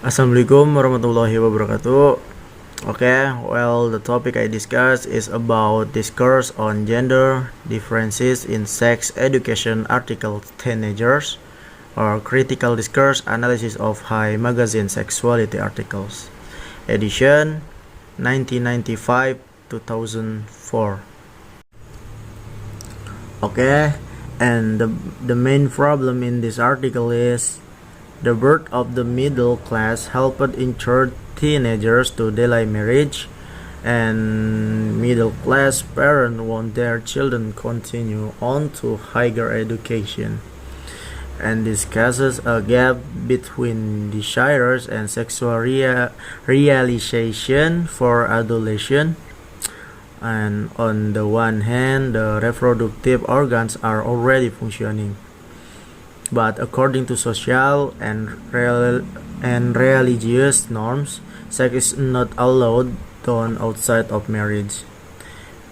Assalamualaikum warahmatullahi wabarakatuh. Okay, well, the topic I discuss is about discourse on gender differences in sex education article teenagers or critical discourse analysis of high magazine sexuality articles. Edition 1995 2004. Okay, and the main problem in this article is the birth of the middle class helped encourage teenagers to delay marriage, and middle class parents want their children continue on to higher education, and discusses a gap between desires and sexual realization for adolescents. And on the one hand, the reproductive organs are already functioning, but according to social and religious norms, sex is not allowed done outside of marriage.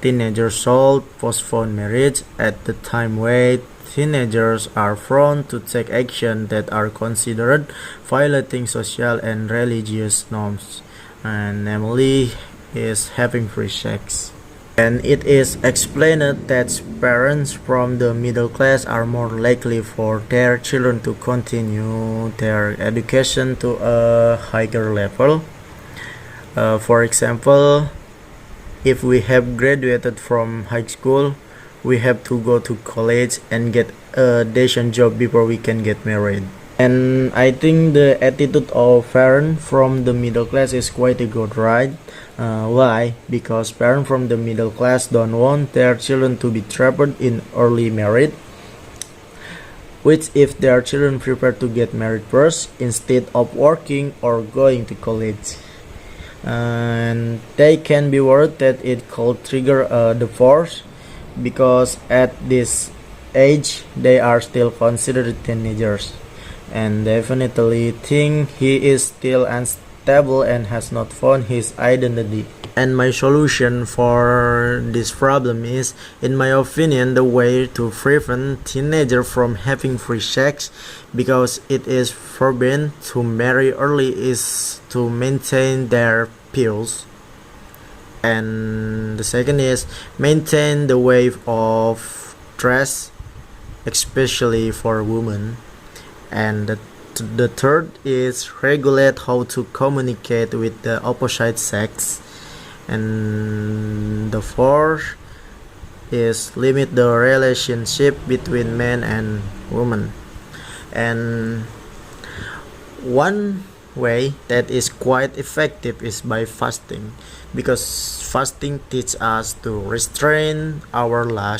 Teenagers should postpone marriage at the time when teenagers are prone to take action that are considered violating social and religious norms, and namely is having free sex. And it is explained that parents from the middle class are more likely for their children to continue their education to a higher level. For example, if we have graduated from high school, we have to go to college and get a decent job before we can get married. And I think the attitude of parents from the middle class is quite a good, right? Why? Because parents from the middle class don't want their children to be trapped in early marriage, which if their children prepare to get married first instead of working or going to college, and they can be worried that it could trigger a divorce because at this age they are still considered teenagers and definitely think he is still unstable and has not found his identity. And my solution for this problem is, in my opinion, the way to prevent teenagers from having free sex, because it is forbidden to marry early, is to maintain their pills. And the second is maintain the way of dress, especially for women. And the third is regulate how to communicate with the opposite sex. And the fourth is limit the relationship between men and women. And one way that is quite effective is by fasting, because fasting teaches us to restrain our lust